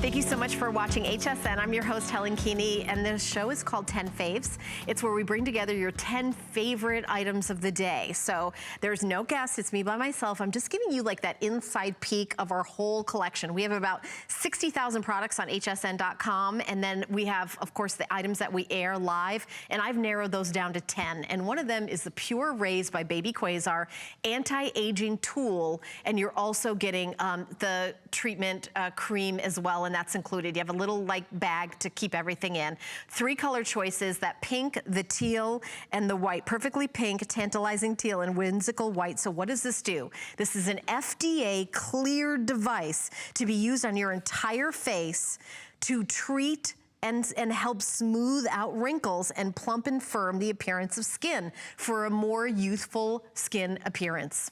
Thank you so much for watching HSN. I'm your host, Helen Keeney, and this show is called 10 Faves. It's where we bring together your 10 favorite items of the day. So there's no guest, it's me by myself. I'm just giving you like that inside peek of our whole collection. We have about 60,000 products on hsn.com, and then we have, of course, the items that we air live, and I've narrowed those down to 10. And one of them is the Pure Rayz by Baby Quasar Anti-Aging Tool, and you're also getting the treatment cream as well, and that's included. You have a little like bag to keep everything in. 3 color choices, that pink, the teal, and the white. Perfectly pink, tantalizing teal, and whimsical white. So what does this do? This is an FDA cleared device to be used on your entire face to treat and help smooth out wrinkles and plump and firm the appearance of skin for a more youthful skin appearance.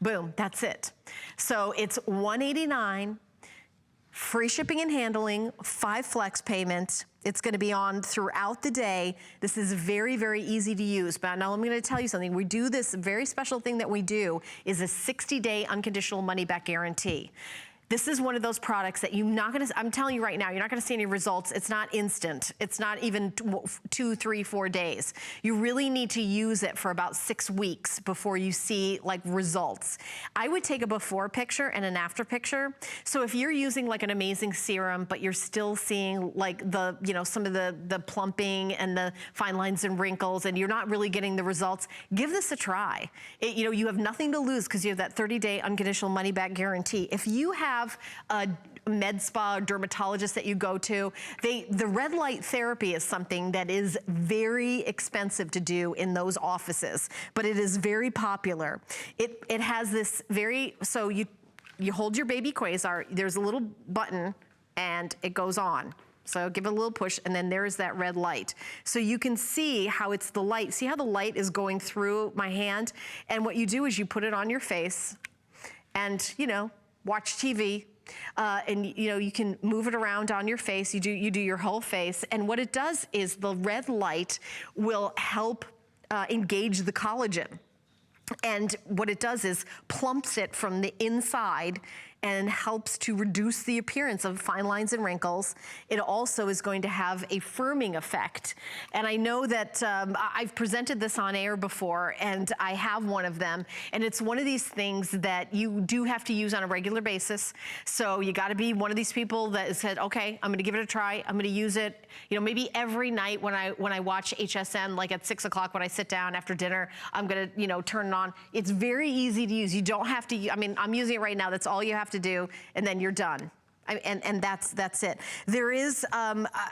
Boom, that's it. So it's $189, free shipping and handling, 5 flex payments. It's gonna be on throughout the day. This is very, very easy to use. But now I'm gonna tell you something. We do this very special thing that we do is a 60-day unconditional money back guarantee. This is one of those products that you're not gonna, I'm telling you right now, you're not gonna see any results. It's not instant. It's not even 2, 3, 4 days. You really need to use it for about 6 weeks before you see like results. I would take a before picture and an after picture. So if you're using like an amazing serum, but you're still seeing like the, you know, some of the plumping and the fine lines and wrinkles, and you're not really getting the results, give this a try. You know, you have nothing to lose because you have that 30-day unconditional money back guarantee. If you have a med spa dermatologist that you go to, the red light therapy is something that is very expensive to do in those offices, but it is very popular. It has this very, so you hold your Baby Quasar, there's a little button and it goes on. So give it a little push, and then there's that red light. So you can see how it's the light. See how the light is going through my hand? And what you do is you put it on your face and, you know, watch TV, and you know, you can move it around on your face. You do your whole face, and what it does is the red light will help engage the collagen. And what it does is plumps it from the inside and helps to reduce the appearance of fine lines and wrinkles. It also is going to have a firming effect. And I know that I've presented this on air before, and I have one of them. And it's one of these things that you do have to use on a regular basis. So you gotta be one of these people that said, okay, I'm gonna give it a try. I'm gonna use it, you know, maybe every night when I watch HSN, like at 6 o'clock when I sit down after dinner, I'm gonna, you know, turn it on. It's very easy to use. You don't have to, I mean, I'm using it right now. That's all you have to do, and then you're done. And that's it. There is,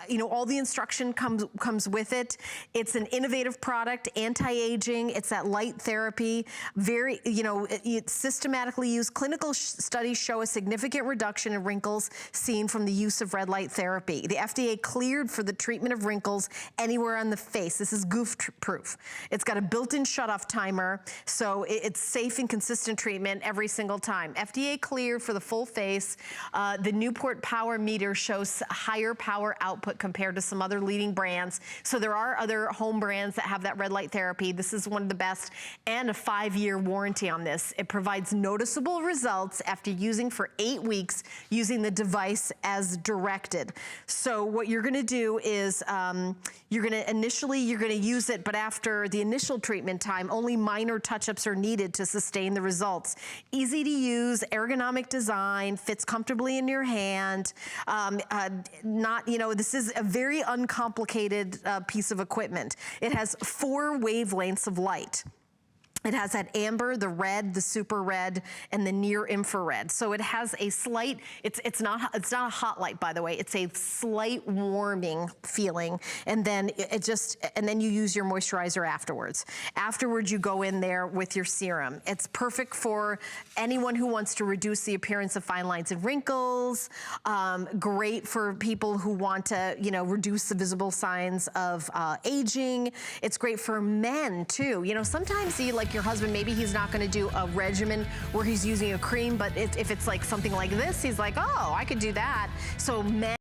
you know, all the instruction comes with it. It's an innovative product, anti-aging. It's that light therapy. Very, you know, it's systematically used. Clinical studies show a significant reduction in wrinkles seen from the use of red light therapy. The FDA cleared for the treatment of wrinkles anywhere on the face. This is goof-proof. It's got a built-in shut-off timer, so it's safe and consistent treatment every single time. FDA cleared for the full face. The Newport Power Meter shows higher power output compared to some other leading brands. So there are other home brands that have that red light therapy. This is one of the best, and a 5-year warranty on this. It provides noticeable results after using for 8 weeks using the device as directed. So what you're gonna do is you're gonna use it, but after the initial treatment time, only minor touch-ups are needed to sustain the results. Easy to use, ergonomic design, fits comfortably in your hand. Not, you know, this is a very uncomplicated piece of equipment. It has 4 wavelengths of light. It has that amber, the red, the super red, and the near infrared. So it has a slight, it's not a hot light, by the way. It's a slight warming feeling. And then and then you use your moisturizer afterwards. Afterwards, you go in there with your serum. It's perfect for anyone who wants to reduce the appearance of fine lines and wrinkles. Great for people who want to, you know, reduce the visible signs of aging. It's great for men too. You know, sometimes your husband, maybe he's not gonna do a regimen where he's using a cream, but if it's like something like this, he's like, oh, I could do that. So men